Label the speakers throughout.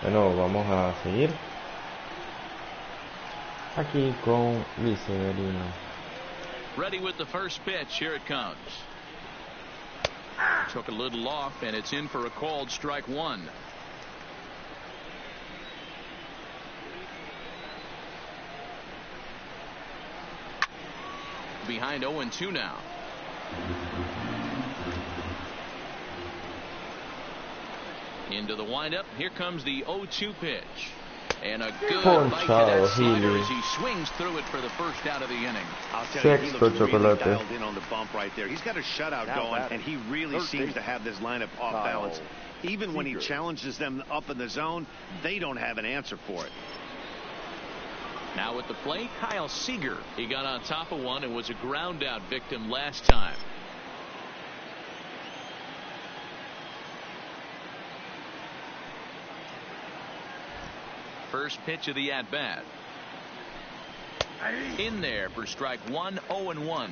Speaker 1: Bueno, vamos a seguir aquí con Luis Severino.
Speaker 2: Ready with the first pitch. Here it comes. Took a little off, and it's in for a called strike one. Behind 0-2 now. Into the windup. Here comes the 0-2 pitch. And a good bite to that slider as he swings through it for the first out of the inning.
Speaker 3: I'll tell you, he looks really dialed in on the bump right there. He's got a shutout going, and he really seems to have this lineup off balance. Even when he challenges them up in the zone, they don't have an answer for it.
Speaker 2: Now at the plate, Kyle Seager. He got on top of one and was a ground out victim last time. First pitch of the at-bat. In there for strike one, 0-1.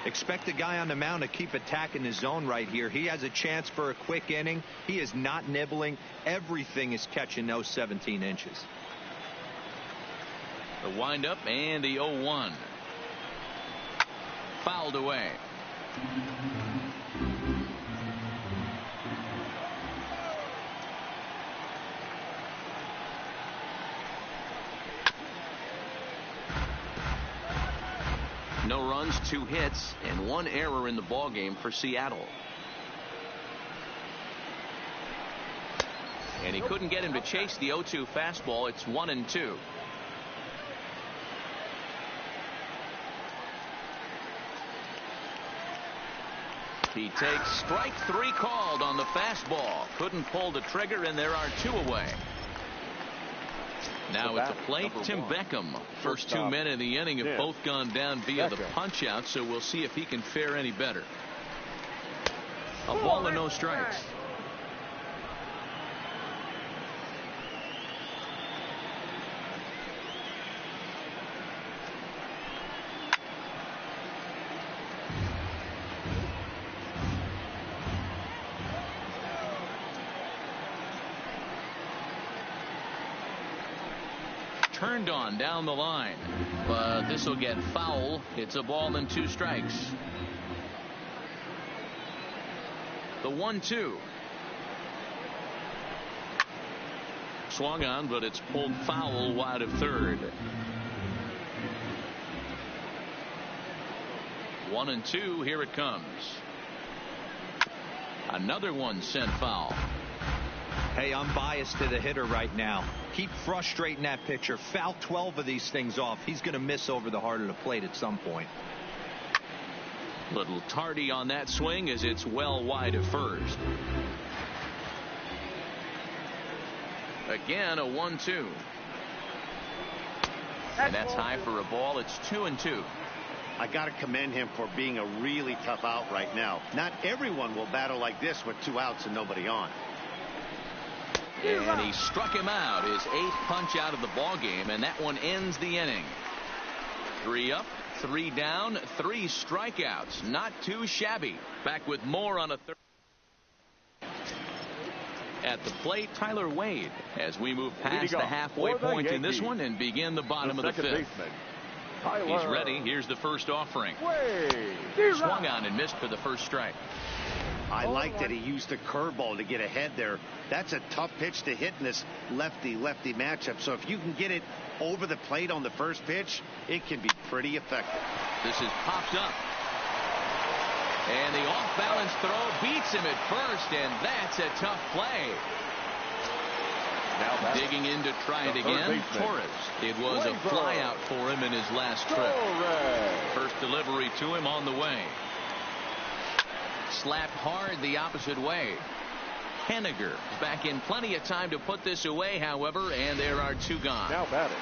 Speaker 4: Expect the guy on the mound to keep attacking the zone right here. He has a chance for a quick inning. He is not nibbling. Everything is catching those 17 inches.
Speaker 2: The windup and the 0-1. Fouled away. No runs, 2 hits, and 1 error in the ballgame for Seattle. And he couldn't get him to chase the 0-2 fastball. It's 1-2. He takes strike 3 called on the fastball. Couldn't pull the trigger, and there are 2 away. Now at the plate, Tim Beckham. First 2 men in the inning have both gone down via the punch out, so we'll see if he can fare any better. A ball and no strikes. Turned on down the line, but this will get foul. It's a ball and 2 strikes. The 1-2 swung on, but it's pulled foul wide of third. 1-2. Here it comes. Another one sent foul.
Speaker 4: Hey, I'm biased to the hitter right now. Keep frustrating that pitcher. Foul 12 of these things off. He's going to miss over the heart of the plate at some point.
Speaker 2: Little tardy on that swing as it's well wide of first. Again, a 1-2. And that's high for a ball. It's 2-2.
Speaker 3: I got to commend him for being a really tough out right now. Not everyone will battle like this with 2 outs and nobody on.
Speaker 2: And he struck him out, his 8th punch out of the ball game, and that one ends the inning. 3 up, 3 down, 3 strikeouts. Not too shabby. Back with more on a third. At the plate, Tyler Wade, as we move past the halfway point in this one and begin the bottom of the 5th. He's ready. Here's the first offering. Swung on and missed for the first strike.
Speaker 3: I like that he used the curveball to get ahead there. That's a tough pitch to hit in this lefty-lefty matchup. So if you can get it over the plate on the first pitch, it can be pretty effective.
Speaker 2: This is popped up. And the off-balance throw beats him at first, and that's a tough play. Now digging in to try it again, Torres. It was a flyout for him in his last trip. First delivery to him on the way. Slapped hard the opposite way. Henniger back in plenty of time to put this away, however, and there are 2 gone.
Speaker 5: Now batting,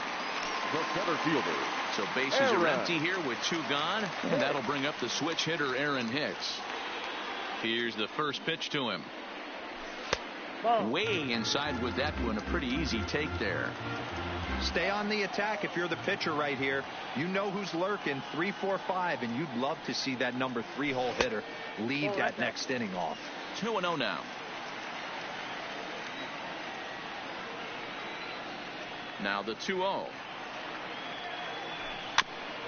Speaker 5: the center fielder.
Speaker 2: So bases are empty here with 2 gone, and that'll bring up the switch hitter Aaron Hicks. Here's the first pitch to him. Way inside with that one. A pretty easy take there.
Speaker 4: Stay on the attack if you're the pitcher right here. You know who's lurking. 3, 4, 5, and you'd love to see that number 3 hole hitter lead that next inning off.
Speaker 2: 2-0 now. Now the 2-0.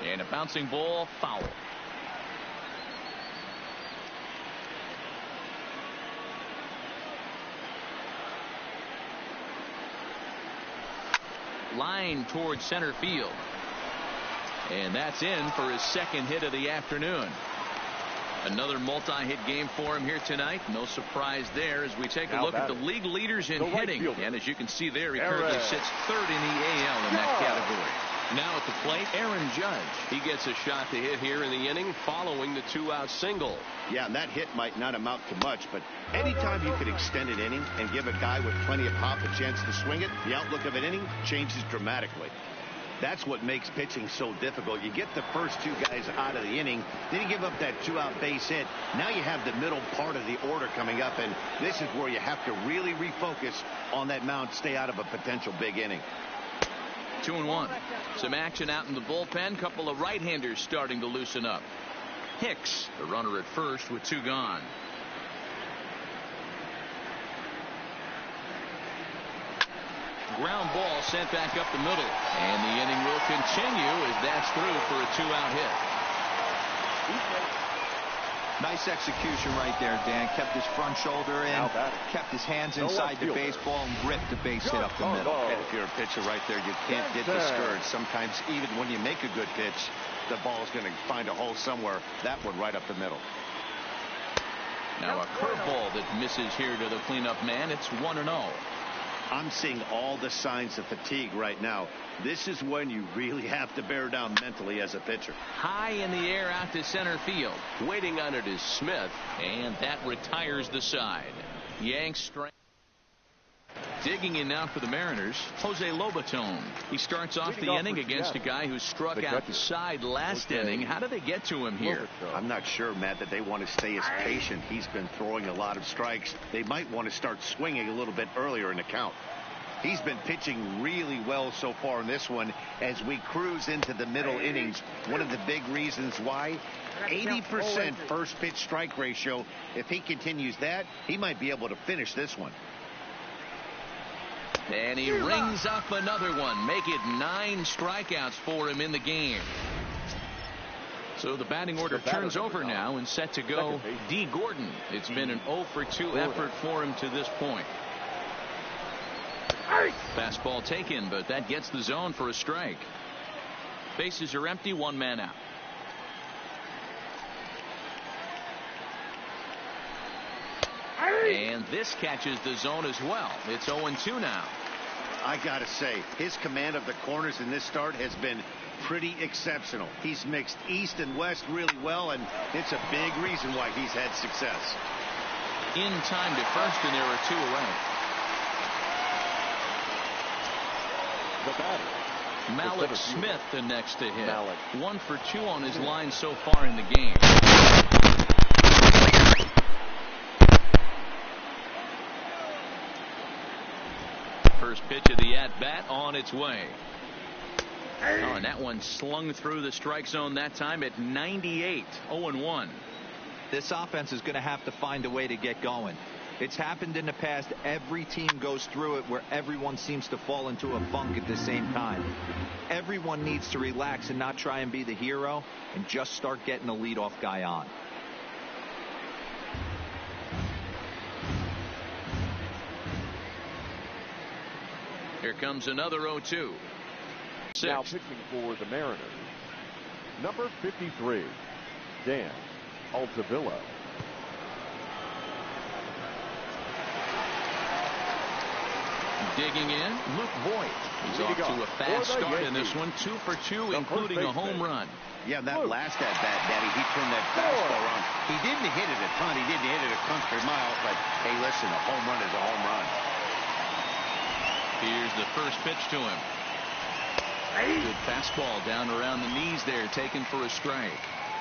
Speaker 2: And a bouncing ball, foul. Line towards center field. And that's in for his second hit of the afternoon. Another multi-hit game for him here tonight. No surprise there as we take a look at the league leaders in hitting. And as you can see there, he currently sits third in the AL in that category. Now at the plate, Aaron Judge. He gets a shot to hit here in the inning following the 2-out single.
Speaker 3: Yeah, and that hit might not amount to much, but anytime you can extend an inning and give a guy with plenty of pop a chance to swing it, the outlook of an inning changes dramatically. That's what makes pitching so difficult. You get the first two guys out of the inning, then you give up that 2-out base hit. Now you have the middle part of the order coming up, and this is where you have to really refocus on that mound, stay out of a potential big inning.
Speaker 2: 2-1. Some action out in the bullpen. Couple of right-handers starting to loosen up. Hicks, the runner at first with 2 gone. Ground ball sent back up the middle. And the inning will continue as that's through for a 2-out hit.
Speaker 4: Nice execution right there, Dan. Kept his front shoulder in, kept his hands inside the baseball, and ripped the base hit up the middle.
Speaker 3: And if you're a pitcher right there, you can't get discouraged. Sometimes even when you make a good pitch, the ball is going to find a hole somewhere. That one right up the middle.
Speaker 2: Now a curveball that misses here to the cleanup man. It's 1-0.
Speaker 3: I'm seeing all the signs of fatigue right now. This is when you really have to bear down mentally as a pitcher.
Speaker 2: High in the air out to center field. Waiting on it is Smith, and that retires the side. Yanks strike. Digging in now for the Mariners, Jose Lobaton. He starts off the inning against a guy who struck outside last inning. How do they get to him here?
Speaker 3: I'm not sure, Matt, that they want to stay as patient. He's been throwing a lot of strikes. They might want to start swinging a little bit earlier in the count. He's been pitching really well so far in this one as we cruise into the middle innings. One of the big reasons why, 80% first pitch strike ratio. If he continues that, he might be able to finish this one.
Speaker 2: And he rings up another one. Make it 9 strikeouts for him in the game. So the batting order turns over now and set to go D. Gordon. It's been an 0-for-2 effort for him to this point. Fastball taken, but that gets the zone for a strike. Bases are empty, 1 man out. And this catches the zone as well. It's 0-2 now.
Speaker 3: I gotta say, his command of the corners in this start has been pretty exceptional. He's mixed east and west really well, and it's a big reason why he's had success.
Speaker 2: In time to first, and there are 2 away.
Speaker 5: The batter,
Speaker 2: Malik Smith the next to hit. 1 for 2 on his line so far in the game. First pitch of the at-bat on its way. Oh, and that one slung through the strike zone that time at 98. 0-1.
Speaker 4: This offense is going to have to find a way to get going. It's happened in the past. Every team goes through it where everyone seems to fall into a funk at the same time. Everyone needs to relax and not try and be the hero and just start getting the leadoff guy on.
Speaker 2: Here comes another 0-2.
Speaker 5: Now pitching for the Mariners, number 53, Dan Altavilla.
Speaker 2: Digging in, Luke Voigt. He's off to a fast start in this one. 2 for 2, including a home run.
Speaker 3: Yeah, that last at-bat, Daddy, he turned that fastball on. He didn't hit it a ton. He didn't hit it a country mile, but hey, listen, a home run is a home run.
Speaker 2: Here's the first pitch to him. Good fastball down around the knees there, taken for a strike.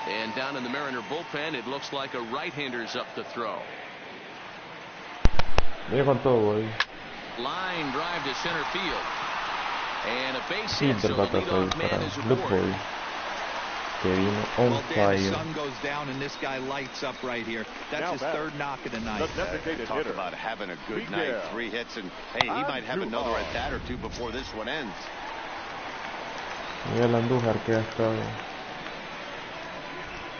Speaker 2: And down in the Mariner bullpen, it looks like a right-hander's up to throw.
Speaker 1: Viene con todo hoy.
Speaker 2: Line drive to center field. And a base hit, so the
Speaker 1: Interpretación
Speaker 2: leadoff man
Speaker 1: para
Speaker 2: is
Speaker 1: Luke
Speaker 2: aboard.
Speaker 1: Voigt. que vino on
Speaker 4: Well, Dan, the
Speaker 1: fire.
Speaker 4: sun goes down and this guy lights up right here. That's his third knock of the night.
Speaker 3: Talk about having a good night. 3 hits, and hey, he might have another at bat or two before this one ends.
Speaker 1: Miguel Andújar que ha estado.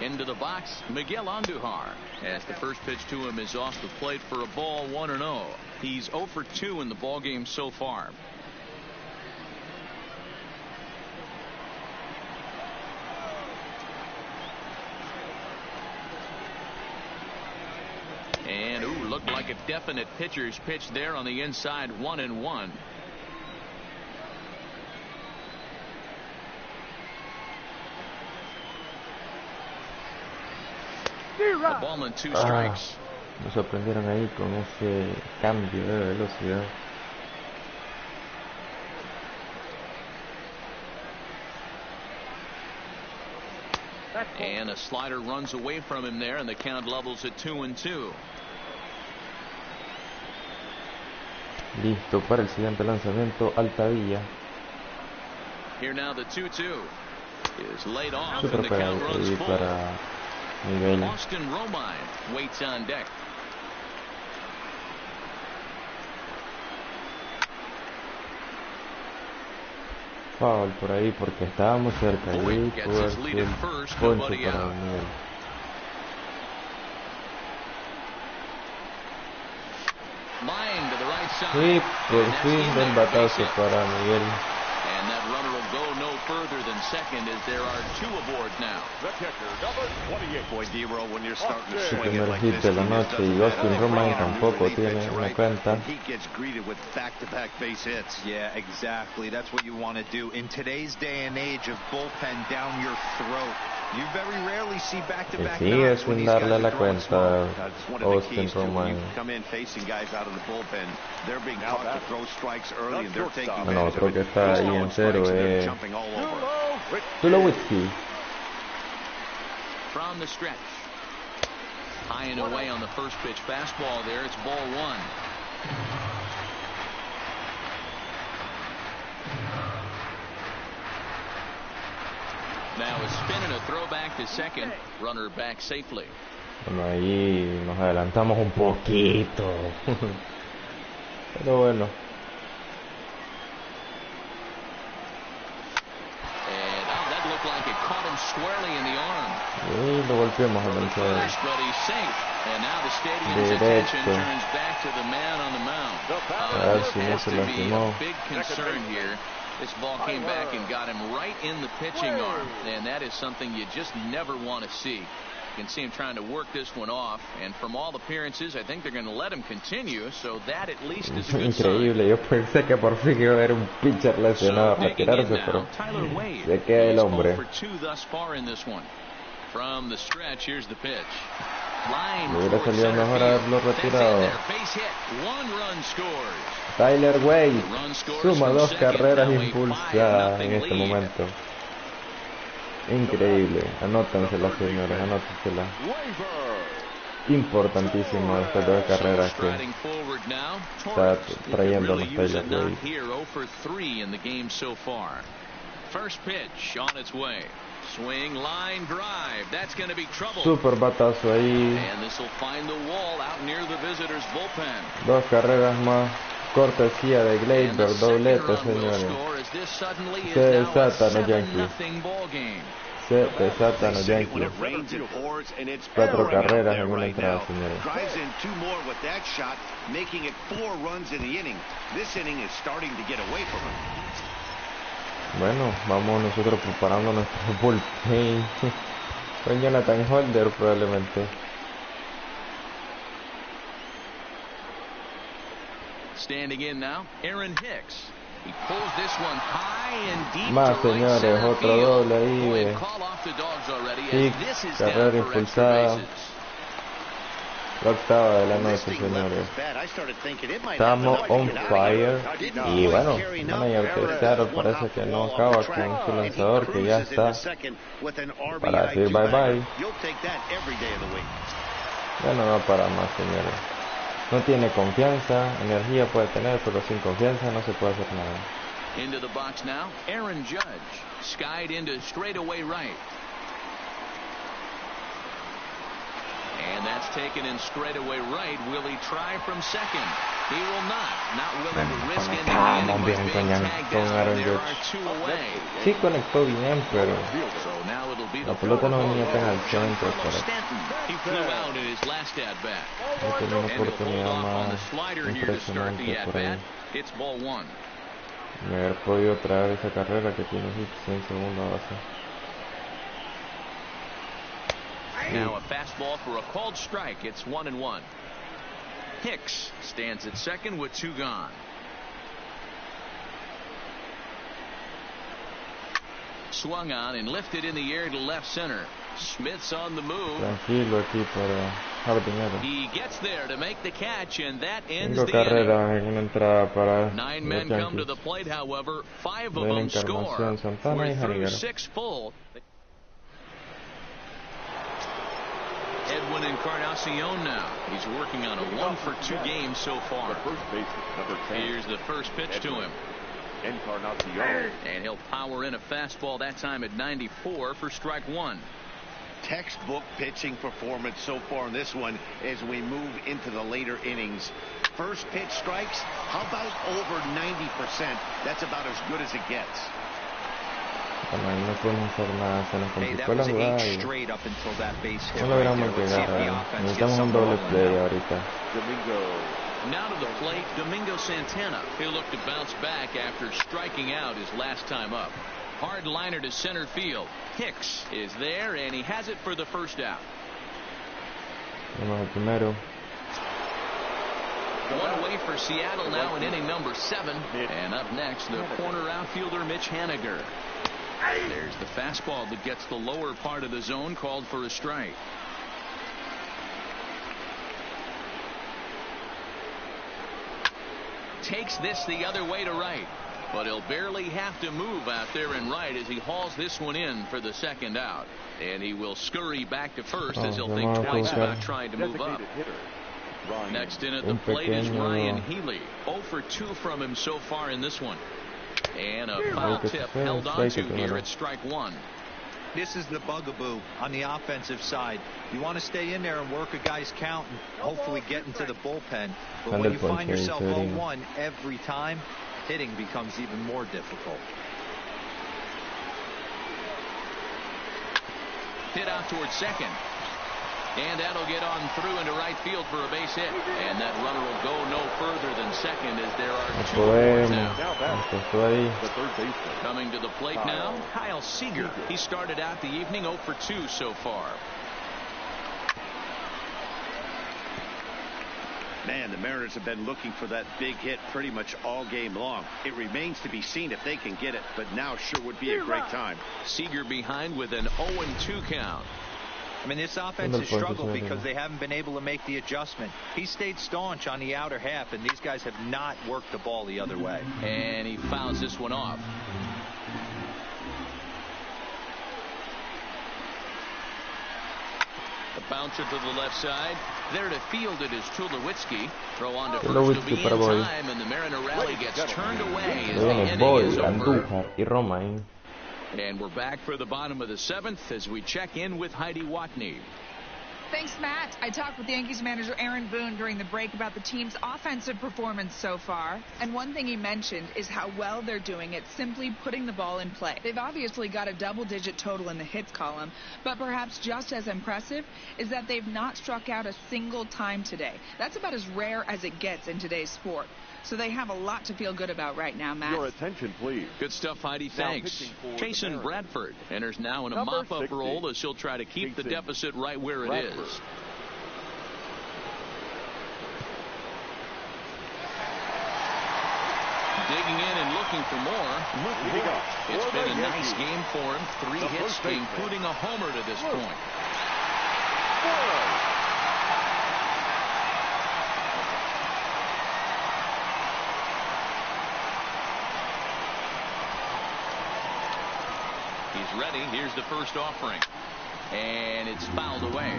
Speaker 2: Into the box, Miguel Andujar, as the first pitch to him is off the plate for a ball, 1-0. He's 0 for 2 in the ball game so far. And looked like a definite pitcher's pitch there on the inside, 1-1. A ball and 2 strikes.
Speaker 1: Me sorprendieron ahí con ese cambio de velocidad.
Speaker 2: And a slider runs away from him there, and the count levels at 2-2.
Speaker 1: Listo para el siguiente lanzamiento, Altavilla.
Speaker 2: Here now the 2-2 is laid off,
Speaker 1: Super
Speaker 2: and the count
Speaker 1: pegado
Speaker 2: runs
Speaker 1: ahí
Speaker 2: full.
Speaker 1: para Miguel.
Speaker 2: Austin Romine waits on deck.
Speaker 1: Foul por ahí porque estábamos cerca y
Speaker 2: Boyd gets
Speaker 1: pudo
Speaker 2: his
Speaker 1: haber
Speaker 2: lead
Speaker 1: sido
Speaker 2: at
Speaker 1: el
Speaker 2: first,
Speaker 1: ponche
Speaker 2: nobody
Speaker 1: para
Speaker 2: out.
Speaker 1: Miguel.
Speaker 2: Line to the right side.
Speaker 1: Sí, por
Speaker 2: And that's
Speaker 1: fin
Speaker 2: in
Speaker 1: el
Speaker 2: there,
Speaker 1: batazo
Speaker 2: base hit.
Speaker 1: para Miguel.
Speaker 2: And that runner will go no further than second, as there are 2 aboard now.
Speaker 5: The catcher, number 28.
Speaker 3: Boy, D-Roll, when you're starting to
Speaker 1: Su
Speaker 3: swing it
Speaker 1: primer
Speaker 3: like
Speaker 1: hit
Speaker 3: this,
Speaker 1: de la
Speaker 3: it just
Speaker 1: noche
Speaker 3: doesn't
Speaker 1: y
Speaker 3: matter.
Speaker 1: Austin
Speaker 3: They bring
Speaker 1: Romine
Speaker 3: in a new
Speaker 1: tampoco
Speaker 3: relief
Speaker 1: tiene
Speaker 3: pitcher,
Speaker 1: una
Speaker 3: right?
Speaker 1: cuenta.
Speaker 3: And he gets greeted with back-to-back base hits.
Speaker 4: Yeah, exactly. That's what you want to do. In today's day and age of bullpen down your throat, you very rarely see
Speaker 1: Y
Speaker 4: back-to-back
Speaker 1: sigue
Speaker 4: knocks when
Speaker 1: sin
Speaker 4: these guys
Speaker 1: darle
Speaker 4: are
Speaker 1: la
Speaker 4: throwing smoke.
Speaker 1: cuenta
Speaker 3: That's one of the
Speaker 1: Austin
Speaker 3: keys to when you
Speaker 1: Romine.
Speaker 3: come in facing guys out of the bullpen. They're being
Speaker 5: Now
Speaker 3: taught to
Speaker 5: batter.
Speaker 3: throw strikes early, and they're taking
Speaker 5: Shortstop.
Speaker 1: No,
Speaker 3: advantage
Speaker 1: otro
Speaker 3: of
Speaker 1: que
Speaker 3: it.
Speaker 1: está
Speaker 3: He's
Speaker 1: ahí
Speaker 3: throwing
Speaker 1: en cero
Speaker 3: strikes, and they're
Speaker 1: es
Speaker 3: jumping all over.
Speaker 1: Tulowitzki.
Speaker 2: From the stretch. High and away on the first pitch fastball there. It's ball 1. Now a spin and a throw back to second. Runner back safely.
Speaker 1: Bueno, ahí nos adelantamos un poquito. Pero bueno.
Speaker 2: And that looked like it caught him squarely in the arm.
Speaker 1: Y lo golpeamos al lanzador.
Speaker 2: But he's safe. And now the stadium's attention turns back to the man on the mound.
Speaker 1: A ver si no
Speaker 2: Has
Speaker 1: se
Speaker 2: to be
Speaker 1: lastimó.
Speaker 2: a big concern here. This ball came back and got him right in the pitching arm, and that is something you just never want to see. You can see him trying to work this one off, and from all appearances, I think they're going to let him continue, so that at least is a good sign.
Speaker 1: Increíble, yo pensé que por fin iba a haber un pitcher lesionado a retirarse, pero se queda el hombre.
Speaker 2: For 2 thus far in this one. From the stretch, here's the pitch.
Speaker 1: Me hubiera salido mejor haberlo retirado. Tyler Wade suma 2 carreras impulsadas en este momento. Increíble. Anótensela, señores, anótensela. Importantísimo estas 2 carreras que está trayéndonos Tyler Wade.
Speaker 2: First pitch on its way. Swing, line, drive. That's going to be trouble.
Speaker 1: Super batazo ahí.
Speaker 2: And this will find the wall out near the visitors' bullpen.
Speaker 1: 2 carreras más. Cortesía de Gleyber, doblete, señores. Se desatan los Yankees. Se desatan los Yankees. 4 carreras en una entrada, señores.
Speaker 3: Drives in 2 more with that shot, making it 4 runs in the inning. This inning is starting to get away from him.
Speaker 1: Bueno, vamos nosotros preparando nuestro bullpen con Jonathan Holder probablemente.
Speaker 2: Standing in now, Aaron Hicks. He pulls this one high and deep.
Speaker 1: Más, señores, otro doble ahí de Hicks, carrera impulsada. La octava de la noche, señores. Estamos on fire. Y bueno, manager de Seattle parece que no acaba con su lanzador, que ya está para decir bye bye. Ya no va para más, señores. No tiene confianza, energía puede tener, pero sin confianza no se puede hacer nada.
Speaker 2: Into the box now, Aaron Judge. Skied into straightaway right. And that's taken in straightaway right. Will he try from second? He will not. Not willing to risk ending the inning by being tagged down. And there are two away.
Speaker 1: Sí conectó bien, pero
Speaker 2: So now it'll be
Speaker 1: la
Speaker 2: the
Speaker 1: pelota no venía tan al
Speaker 2: John
Speaker 1: centro
Speaker 2: Carlos
Speaker 1: para
Speaker 2: Stanton. He flew out in his last at bat.
Speaker 1: tener una
Speaker 2: And he'll hold
Speaker 1: oportunidad
Speaker 2: off on the
Speaker 1: más
Speaker 2: slider here to start the
Speaker 1: impresionante
Speaker 2: at
Speaker 1: por ahí.
Speaker 2: bat. It's ball one.
Speaker 1: De haber podido traer esa carrera que tiene hits en segunda base.
Speaker 2: Now a fastball for a called strike. It's 1-1. Hicks stands at second with two gone. Swung on and lifted in the air to left center. Smith's on the move.
Speaker 1: Tranquilo aquí para jardinero.
Speaker 2: He gets there to make the catch, and that ends
Speaker 1: 5
Speaker 2: the inning.
Speaker 1: carreras en una entrada para
Speaker 2: 9
Speaker 1: los
Speaker 2: men come to
Speaker 1: Yankees.
Speaker 2: the plate, however. 5 of
Speaker 1: Ven
Speaker 2: them score.
Speaker 1: Encarnación, Santana
Speaker 2: We're
Speaker 1: y
Speaker 2: through
Speaker 1: Jariguero.
Speaker 2: 6 full. Edwin Encarnacion now. He's working on a 1-for-2 game so far.
Speaker 5: First baseman, number 10.
Speaker 2: Here's the first pitch to him.
Speaker 5: Encarnacion.
Speaker 2: And he'll power in a fastball that time at 94 for strike one.
Speaker 3: Textbook pitching performance so far in this one as we move into the later innings. First pitch strikes, how about over 90%? That's about as good as it gets.
Speaker 1: Bueno, ahí no podemos hacer nada, se nos
Speaker 4: Hey, that
Speaker 1: complicó la
Speaker 4: was 8
Speaker 1: jugada y
Speaker 4: straight up until that base hit
Speaker 1: no
Speaker 4: right
Speaker 1: logramos
Speaker 4: there. Let's see if
Speaker 1: llegar.
Speaker 4: the offense gets
Speaker 1: Necesitamos un
Speaker 4: some
Speaker 1: doble
Speaker 4: rolling
Speaker 1: play
Speaker 4: now.
Speaker 1: ahorita.
Speaker 5: Domingo.
Speaker 2: Now to the plate, Domingo Santana. He'll look to bounce back after striking out his last time up. Hard liner to center field. Hicks is there, and he has it for the first out.
Speaker 1: Vamos al primero.
Speaker 2: One away for Seattle now in inning number 7. And up next, the corner outfielder Mitch Haniger. There's the fastball that gets the lower part of the zone, called for a strike. Takes this the other way to right, but he'll barely have to move out there in right as he hauls this one in for the second out. And he will scurry back to first as he'll think twice about trying to move up. Next in at the plate is Ryan Healy. 0 for 2 from him so far in this one. And a foul tip held on to here at strike one.
Speaker 4: This is the bugaboo on the offensive side. You want to stay in there and work a guy's count and hopefully get into the bullpen. But when you find yourself 0-1 every time, hitting becomes even more difficult.
Speaker 2: Hit out towards second. And that'll get on through into right field for a base hit. And that runner will go no further than second as there are 2 aboard now.
Speaker 5: The third baseman.
Speaker 2: Coming to the plate now, Kyle Seager. He started out the evening 0 for 2 so far.
Speaker 3: Man, the Mariners have been looking for that big hit pretty much all game long. It remains to be seen if they can get it, but now sure would be a great time.
Speaker 2: Seager behind with an 0-2 count.
Speaker 4: I mean, this offense has struggled because they haven't been able to make the adjustment. He stayed staunch on the outer half, and these guys have not worked the ball the other way.
Speaker 2: And he fouls this one off. The bouncer to the left side. There to field it is Tulowitzki. Throw on to first to be in time, and the Mariner rally gets turned away as the inning is over. And we're back for the bottom of the 7th as we check in with Heidi Watney.
Speaker 6: Thanks, Matt. I talked with Yankees manager Aaron Boone during the break about the team's offensive performance so far. And one thing he mentioned is how well they're doing at simply putting the ball in play. They've obviously got a double-digit total in the hits column, but perhaps just as impressive is that they've not struck out a single time today. That's about as rare as it gets in today's sport. So they have a lot to feel good about right now, Matt.
Speaker 5: Your attention, please.
Speaker 2: Good stuff, Heidi. Thanks. Jason Bradford enters now in a mop-up role as he'll try to keep the deficit right where it is. Digging in and looking for more. It's been a nice game for him. 3 hits, including a homer to this point. He's ready. Here's the first offering. And it's fouled away.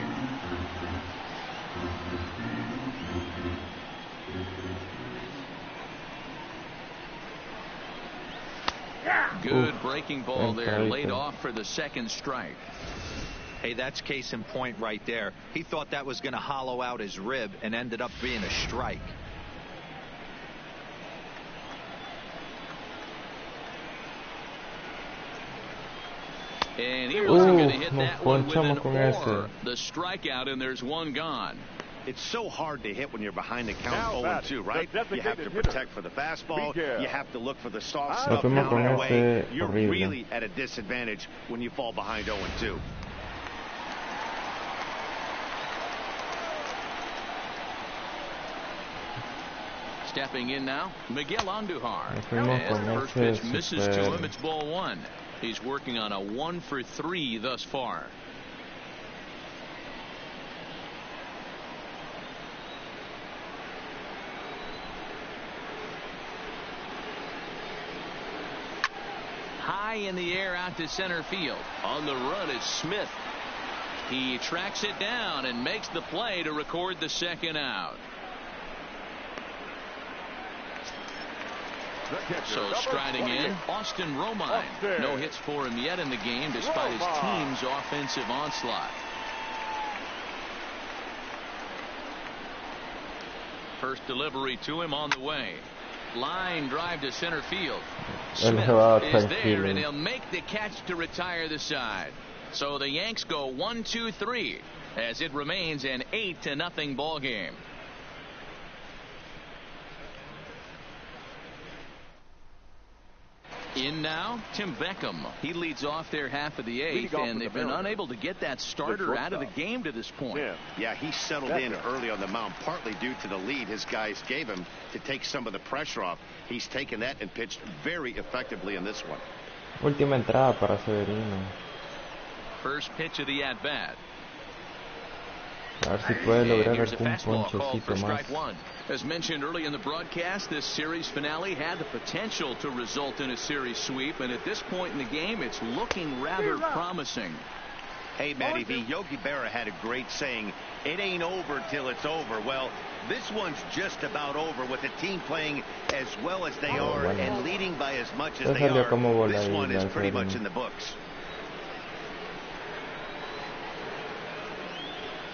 Speaker 2: Good breaking ball there, laid off for the second strike.
Speaker 4: Hey, that's case in point right there. He thought that was going to hollow out his rib and ended up being a strike.
Speaker 2: And he wasn't going to hit that one with an or. The strikeout, and there's one gone.
Speaker 3: It's so hard to hit when you're behind the count 0-2, right? You have to protect for the fastball. You have to look for the soft stuff down and away. You're really at a disadvantage when you fall behind 0-2.
Speaker 2: Stepping in now, Miguel Andujar. As the first pitch misses to him, it's ball one. He's working on a 1-for-3 thus far. High in the air out to center field. On the run is Smith. He tracks it down and makes the play to record the second out. So striding in, Austin Romine. No hits for him yet in the game despite his team's offensive onslaught. First delivery to him on the way. Line drive to center field. Smith is there, and he'll make the catch to retire the side. So the Yanks go 1-2-3 as it remains an 8-0 ball game. In now, Tim Beckham. He leads off their half of the eighth, and they've been unable to get that starter out of the game to this point.
Speaker 3: Yeah, he settled in early on the mound, partly due to the lead his guys gave him to take some of the pressure off. He's taken that and pitched very effectively in this one.
Speaker 1: Última entrada para Severino.
Speaker 2: First pitch of the at-bat.
Speaker 1: A ver si puede lograr algún ponchecito más.
Speaker 2: As mentioned early in the broadcast, this series finale had the potential to result in a series sweep, and at this point in the game, it's looking rather promising.
Speaker 3: Hey, Matty V, Yogi Berra had a great saying, it ain't over till it's over. Well, this one's just about over with the team playing as well as they are and leading by as much as they are. This one is pretty much in the books.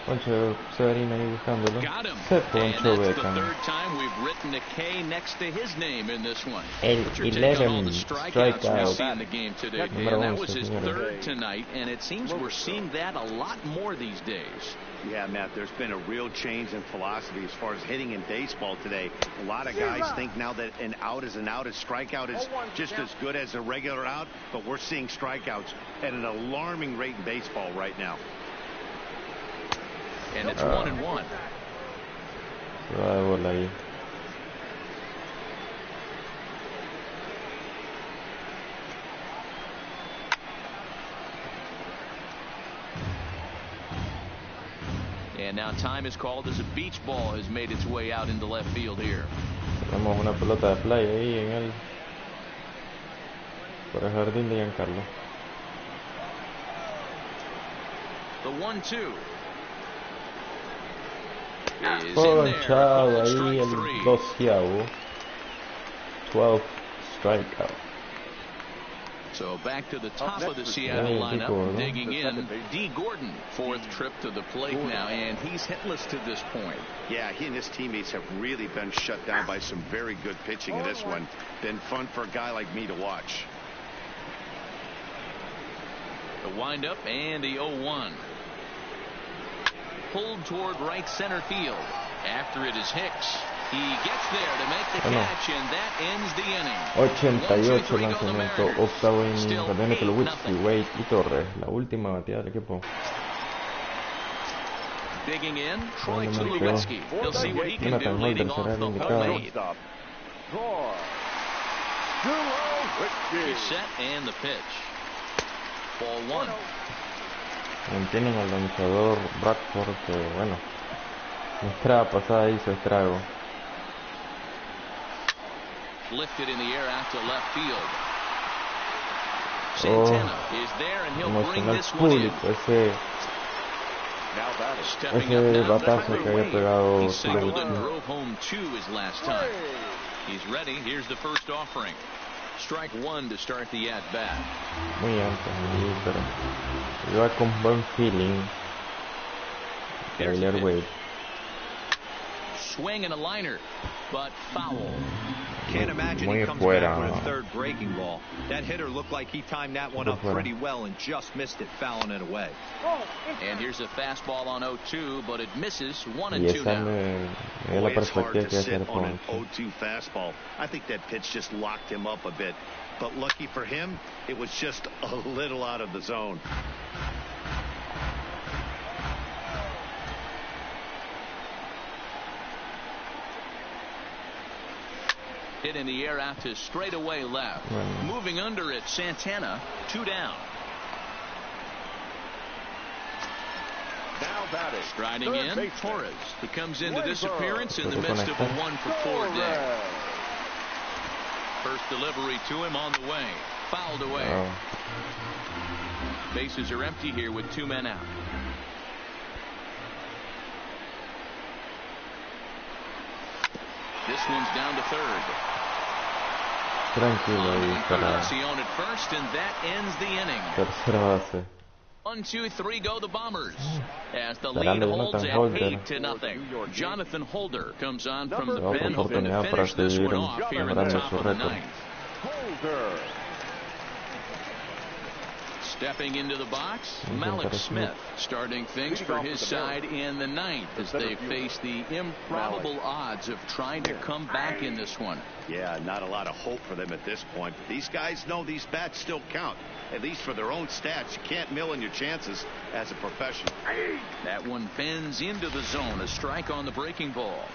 Speaker 1: Poncho Severino ahí buscándolo.
Speaker 2: Se Poncho Beckham. The third time we've written a K next to his name in this one.
Speaker 1: El 11 strikeouts
Speaker 2: we see in the game today. And that was his third tonight, and it seems we're seeing that a lot more these days.
Speaker 3: Yeah, Matt, there's been a real change in philosophy as far as hitting in baseball today. A lot of guys think now that an out is an out, a strikeout is just as good as a regular out, but we're seeing strikeouts at an alarming rate in baseball right now.
Speaker 2: And it's 1-1. And now time is called as a beach ball has made its way out into left field here.
Speaker 1: Tenemos una pelota de playa ahí en el por el jardín de Giancarlo.
Speaker 2: The 1-2.
Speaker 1: Ponchado ahí el 12avo. 12th strikeout.
Speaker 2: So back to the top of the Seattle lineup, digging in, D. Gordon, fourth trip to the plate now, and he's hitless to this point.
Speaker 3: Yeah, he and his teammates have really been shut down by some very good pitching in this one. Been fun for a guy like me to watch.
Speaker 2: The windup and the 0-1. Pulled toward right center field. After it is Hicks. He gets there to make the catch, and that ends the inning.
Speaker 1: 88 lanzamiento, octavo inning, perdón, que lo Wade y Torres, la última batida del equipo.
Speaker 2: Digging in, Troy Tulowitzki. He'll see what he can do leading off the home eighth. He's set and the pitch. Ball one.
Speaker 1: Mantienen al lanzador Bradford, que bueno, la entrada pasada hizo estrago.
Speaker 2: Lifted in the air out to left field. Santana is there, and he'll bring this one in.
Speaker 1: Ese batazo que había pegado.
Speaker 2: He singled and drove home 2 his last time. He's ready. Here's the first offering. Strike one to start the at bat.
Speaker 1: Muy alto, pero iba con buen feeling. Taylor Wade.
Speaker 2: Swing and a liner, but foul.
Speaker 4: Can't imagine he comes back with a third breaking ball. That hitter looked like he timed that one up pretty well and just missed it, fouling it away.
Speaker 2: And here's a fastball on 0-2, but it misses 1-2 now.
Speaker 3: Boy, it's hard to sit on an 0-2 fastball. I think that pitch just locked him up a bit. But lucky for him, it was just a little out of the zone.
Speaker 2: Hit in the air out to straightaway left. Moving under it, Santana, 2 down.
Speaker 5: Now batting.
Speaker 2: Striding in, Torres. He comes into this appearance in the midst of a 1-for-4 day. First delivery to him on the way. Fouled away. Bases are empty here with 2 men out. This one's down to third.
Speaker 1: Tranquilo ahí para
Speaker 2: at first, and that ends the inning.
Speaker 1: tercera base.
Speaker 2: 1, 2, 3 go the Bombers as the lead holds at 8-0. Jonathan Holder comes on from the pen, hoping to finish this one off here in the top of the ninth.
Speaker 5: Holder.
Speaker 2: Stepping into the box, Malik Smith starting things for his side in the ninth as they face the improbable odds of trying to come back in this one.
Speaker 3: Yeah, not a lot of hope for them at this point. These guys know these bats still count, at least for their own stats. You can't mill in your chances as a professional.
Speaker 2: That one bends into the zone, a strike on the breaking ball.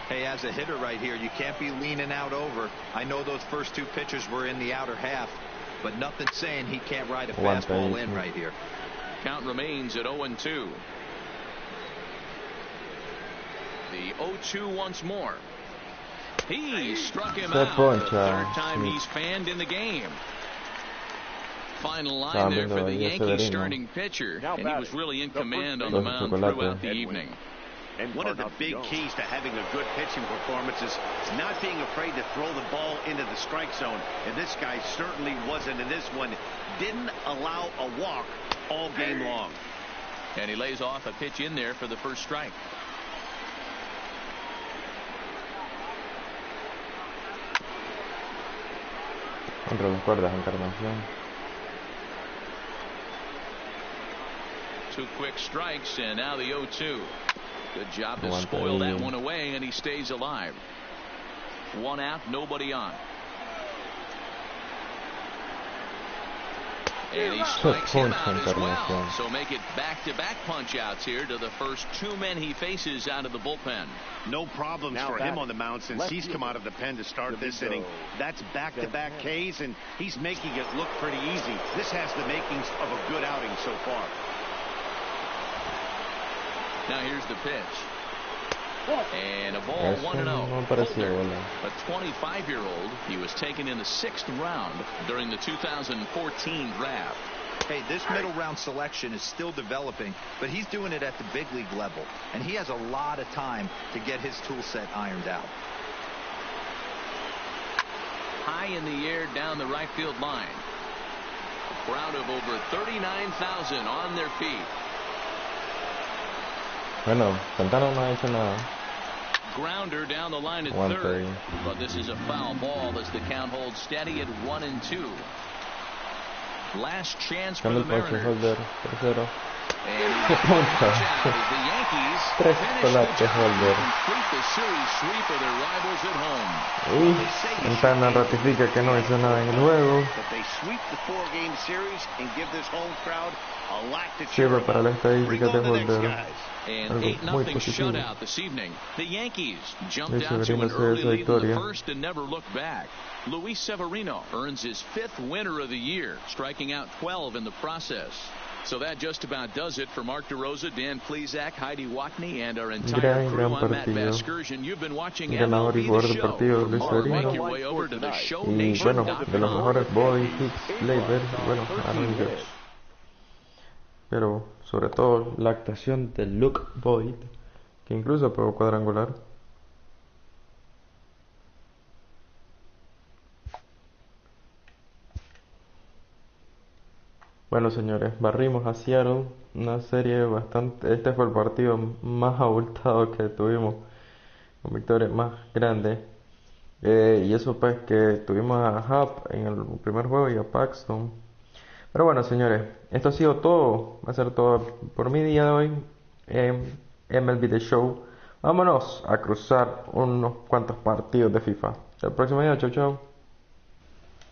Speaker 4: Hey, as a hitter right here, you can't be leaning out over. I know those first 2 pitches were in the outer half, but nothing saying he can't ride a fastball in right here.
Speaker 2: Count remains at 0-2. The 0-2 once more. He struck him out the third time he's fanned in the game. Final line there for the Yankees starting pitcher, and he was really in command on the mound throughout the evening.
Speaker 3: One of the big keys to having a good pitching performance is not being afraid to throw the ball into the strike zone. And this guy certainly wasn't in this one. Didn't allow a walk all game long.
Speaker 2: And he lays off a pitch in there for the first strike.
Speaker 1: Contra las cuerdas, Encarnación.
Speaker 2: 2 quick strikes, and now the 0-2. Good job to spoil that one away, and he stays alive. 1 out, nobody on. And he strikes him out as well. So make it back-to-back punch-outs here to the first 2 men he faces out of the bullpen.
Speaker 3: No problems for him on the mound since he's come out of the pen to start this inning. That's back-to-back Ks, and he's making it look pretty easy. This has the makings of a good outing so far.
Speaker 2: Now here's the pitch. And a ball 1-0. A 25-year-old. He was taken in the 6th round during the 2014 draft.
Speaker 4: Hey, this middle round selection is still developing, but he's doing it at the big league level, and he has a lot of time to get his tool set ironed out.
Speaker 2: High in the air down the right field line. A crowd of over 39,000 on their feet.
Speaker 1: Bueno, Santana no ha hecho nada.
Speaker 2: Grounder down the line at third. But this is a foul ball as the count holds steady at 1-2. Last chance for the Mariners.
Speaker 1: Holder, tercero.
Speaker 2: And the Yankees finish the
Speaker 1: Holder.
Speaker 2: complete the series sweep of their rivals at home.
Speaker 1: Y Santana ratifica que no hizo nada en el juego. Sirve para la estadística de Holder.
Speaker 2: An 8-0 shutout this evening. The Yankees jumped out to an early lead in the first and never looked back. Luis Severino earns his 5th winner of the year, striking out 12 in the process. So that just about does it for Mark DeRosa, Dan Plesac, Heidi Watney, and our entire crew. I'm Matt Vasgersian. You've been watching MLB The Show. Make your way over to the ShowNation.com.
Speaker 1: Y bueno, de los mejores body hits, Labor, y bueno, Aaron. Pero sobre todo la actuación de Luke Boyd, que incluso pegó cuadrangular. Bueno, señores, barrimos a Seattle, una serie bastante... Este fue el partido más abultado que tuvimos, con victorias más grandes. Y eso pues que tuvimos a Hub en el primer juego y a Paxton. Pero bueno, señores, esto ha sido todo. Va a ser todo por mi día de hoy en MLB The Show. Vámonos a cruzar unos cuantos partidos de FIFA. Hasta el próximo día, chau chau.